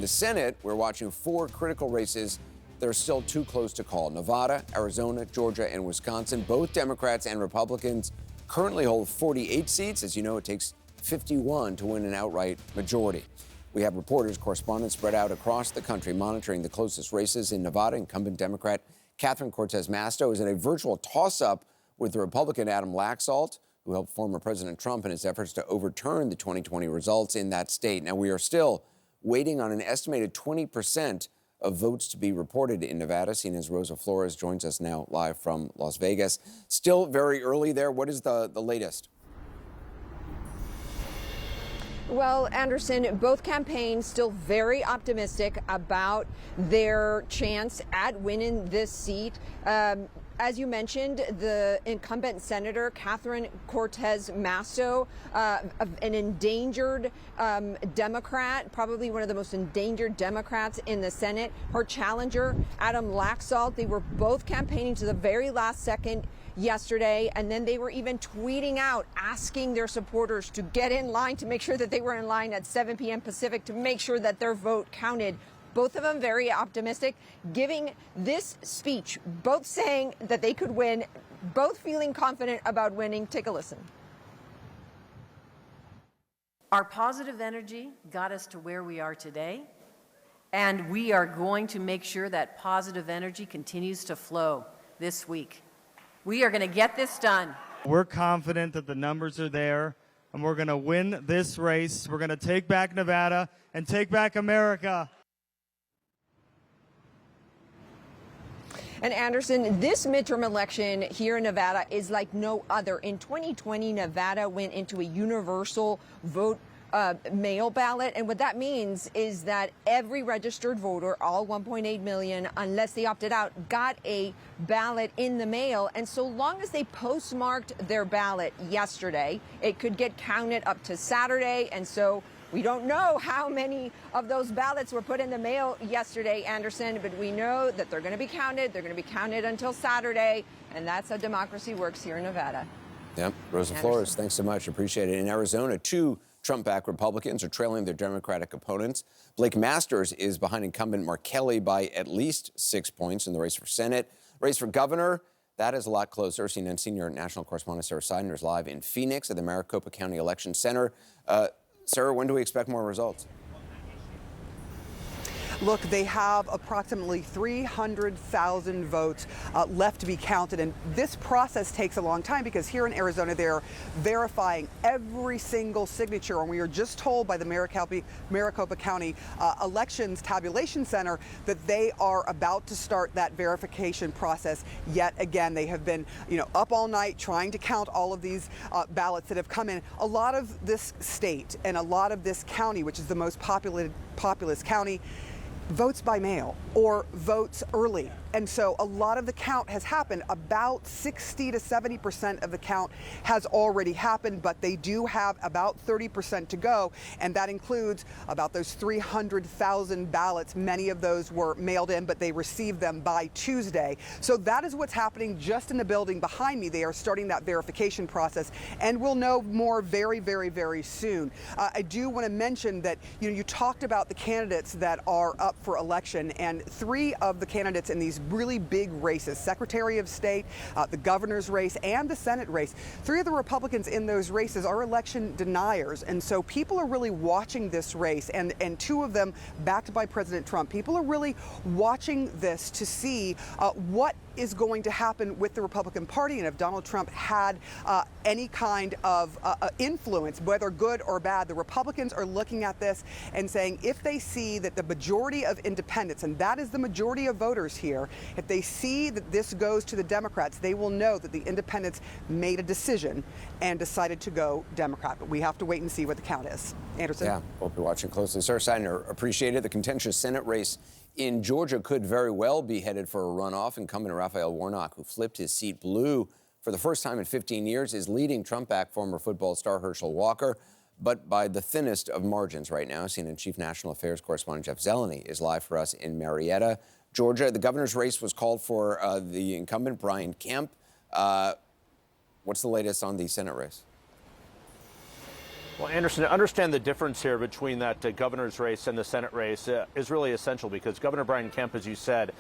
the Senate, we're watching 4 critical races that are still too close to call. Nevada, Arizona, Georgia, and Wisconsin. Both Democrats and Republicans currently hold 48 seats. As you know, it takes 51 to win an outright majority. We have reporters, correspondents spread out across the country monitoring the closest races. In Nevada, incumbent Democrat Catherine Cortez Masto is in a virtual toss-up with the Republican Adam Laxalt, who helped former President Trump in his efforts to overturn the 2020 results in that state. Now, we are still waiting on an estimated 20% of votes to be reported in Nevada. CNN's Rosa Flores joins us now live from Las Vegas. Still very early there. What is the latest? Well, Anderson, both campaigns still very optimistic about their chance at winning this seat. As you mentioned, the incumbent senator, Catherine Cortez Masto, an endangered Democrat, probably one of the most endangered Democrats in the Senate. Her challenger, Adam Laxalt, they were both campaigning to the very last second yesterday, and then they were even tweeting out, asking their supporters to get in line, to make sure that they were in line at 7 p.m. Pacific, to make sure that their vote counted. Both of them very optimistic, giving this speech, both saying that they could win, both feeling confident about winning. Take a listen. Our positive energy got us to where we are today, and we are going to make sure that positive energy continues to flow this week. We are going to get this done. We're confident that the numbers are there, and we're going to win this race. We're going to take back Nevada and take back America. And Anderson, this midterm election here in Nevada is like no other. In 2020, Nevada went into a universal vote mail ballot. And what that means is that every registered voter, all 1.8 million, unless they opted out, got a ballot in the mail. And so long as they postmarked their ballot yesterday, it could get counted up to Saturday. And so we don't know how many of those ballots were put in the mail yesterday, Anderson, but we know that they're going to be counted. They're going to be counted until Saturday, and that's how democracy works here in Nevada. Yep. Rosa Flores, thanks so much. Appreciate it. In Arizona, 2 Trump-backed Republicans are trailing their Democratic opponents. Blake Masters is behind incumbent Mark Kelly by at least 6 points in the race for Senate. Race for governor, that is a lot closer. CNN senior national correspondent Sarah Seidner is live in Phoenix at the Maricopa County Election Center. Sarah, when do we expect more results? Look, they have approximately 300,000 votes left to be counted, and this process takes a long time because here in Arizona they're verifying every single signature, and we are just told by the Maricopa County Elections Tabulation Center that they are about to start that verification process yet again. They have been, up all night trying to count all of these ballots that have come in. A lot of this state and a lot of this county, which is the most populous county, votes by mail or votes early. And so a lot of the count has happened. About 60 to 70% of the count has already happened, but they do have about 30% to go. And that includes about those 300,000 ballots. Many of those were mailed in, but they received them by Tuesday. So that is what's happening just in the building behind me. They are starting that verification process, and we'll know more very, very, very soon. I do want to mention that, you talked about the candidates that are up for election, and 3 of the candidates in these really big races, Secretary of State, the governor's race, and the Senate race. 3 of the Republicans in those races are election deniers, and so people are really watching this race, and 2 of them backed by President Trump. People are really watching this to see what is going to happen with the Republican Party, and if Donald Trump had any kind of influence, whether good or bad. The Republicans are looking at this and saying if they see that the majority of independents, and that is the majority of voters here, if they see that this goes to the Democrats, they will know that the independents made a decision and decided to go Democrat. But we have to wait and see what the count is. Anderson? Yeah, we'll be watching closely. Sarah Seidner, appreciate it. The contentious Senate race in Georgia could very well be headed for a runoff. Incumbent Raphael Warnock, who flipped his seat blue for the first time in 15 years, is leading Trump-backed former football star Herschel Walker, but by the thinnest of margins right now. CNN Chief National Affairs Correspondent Jeff Zeleny is live for us in Marietta, Georgia. The governor's race was called for the incumbent Brian Kemp. What's the latest on the Senate race? Well, Anderson, to understand the difference here between that governor's race and the Senate race is really essential because Governor Brian Kemp, as you said,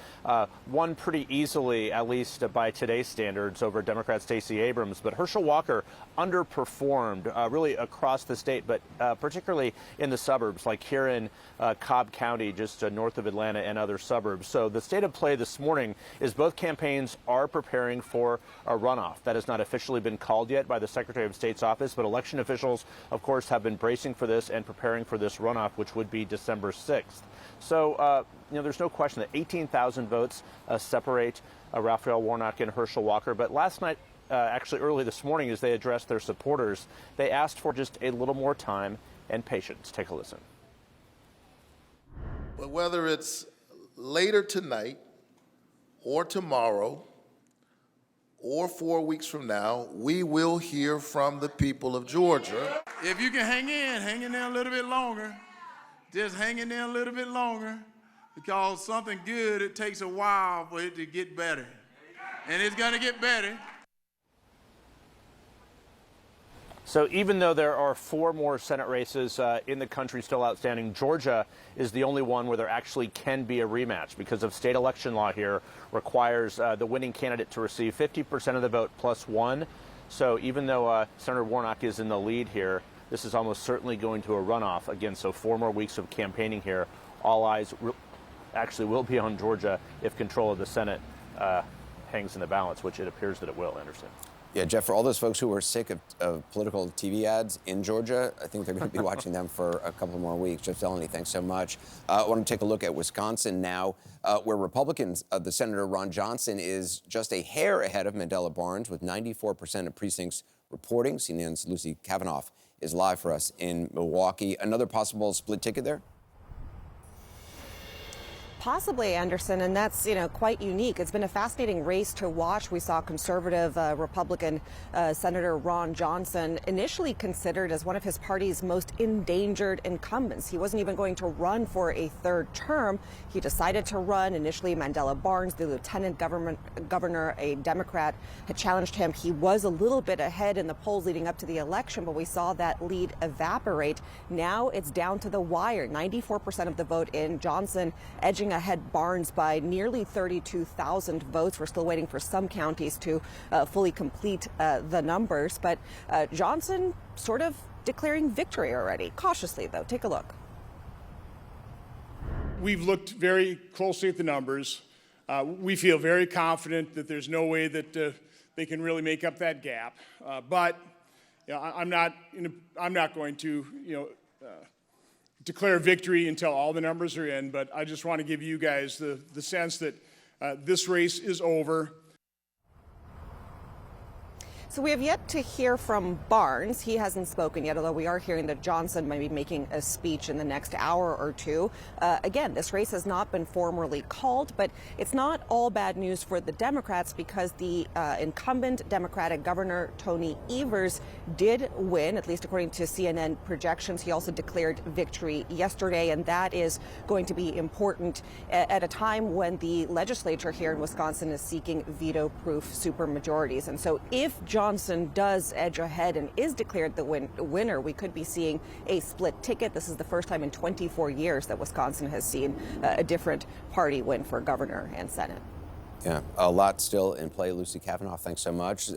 won pretty easily, at least by today's standards, over Democrat Stacey Abrams. But Herschel Walker underperformed really across the state, but particularly in the suburbs, like here in Cobb County, just north of Atlanta and other suburbs. So the state of play this morning is both campaigns are preparing for a runoff. That has not officially been called yet by the Secretary of State's office, but election officials, of course, have been bracing for this and preparing for this runoff, which would be December 6th. So, there's no question that 18,000 votes separate Raphael Warnock and Herschel Walker. But last night, actually early this morning, as they addressed their supporters, they asked for just a little more time and patience. Take a listen. But whether it's later tonight or tomorrow or 4 weeks from now, we will hear from the people of Georgia. If you can hang in there a little bit longer, just hang in there a little bit longer, because something good, it takes a while for it to get better. And it's going to get better. So even though there are 4 more Senate races in the country still outstanding, Georgia is the only one where there actually can be a rematch because of state election law here requires the winning candidate to receive 50% of the vote plus 1. So even though Senator Warnock is in the lead here, this is almost certainly going to a runoff. Again, so 4 more weeks of campaigning here. All eyes actually will be on Georgia if control of the Senate hangs in the balance, which it appears that it will, Anderson. Yeah, Jeff, for all those folks who are sick of political TV ads in Georgia, I think they're going to be watching them for a couple more weeks. Jeff Zeleny, thanks so much. I want to take a look at Wisconsin now, where Republicans, the Senator Ron Johnson is just a hair ahead of Mandela Barnes with 94% of precincts reporting. CNN's Lucy Kavanaugh is live for us in Milwaukee. Another possible split ticket there? Possibly, Anderson, and that's, quite unique. It's been a fascinating race to watch. We saw conservative Republican Senator Ron Johnson initially considered as one of his party's most endangered incumbents. He wasn't even going to run for a 3rd term. He decided to run. Initially, Mandela Barnes, the lieutenant governor, a Democrat, had challenged him. He was a little bit ahead in the polls leading up to the election, but we saw that lead evaporate. Now it's down to the wire. 94% of the vote in. Johnson edging ahead Barnes by nearly 32,000 votes. We're still waiting for some counties to fully complete the numbers, but Johnson sort of declaring victory already. Cautiously, though. Take a look. We've looked very closely at the numbers. We feel very confident that there's no way that they can really make up that gap. But I'm not going to declare victory until all the numbers are in, but I just want to give you guys the sense that this race is over. So we have yet to hear from Barnes. He hasn't spoken yet, although we are hearing that Johnson might be making a speech in the next hour or two. Again, this race has not been formally called, but it's not all bad news for the Democrats because the incumbent Democratic Governor Tony Evers did win, at least according to CNN projections. He also declared victory yesterday, and that is going to be important at a time when the legislature here in Wisconsin is seeking veto-proof supermajorities. And so if Johnson does edge ahead and is declared the winner, we could be seeing a split ticket. This is the first time in 24 years that Wisconsin has seen a different party win for governor and Senate. Yeah, a lot still in play. Lucy Kavanaugh, thanks so much.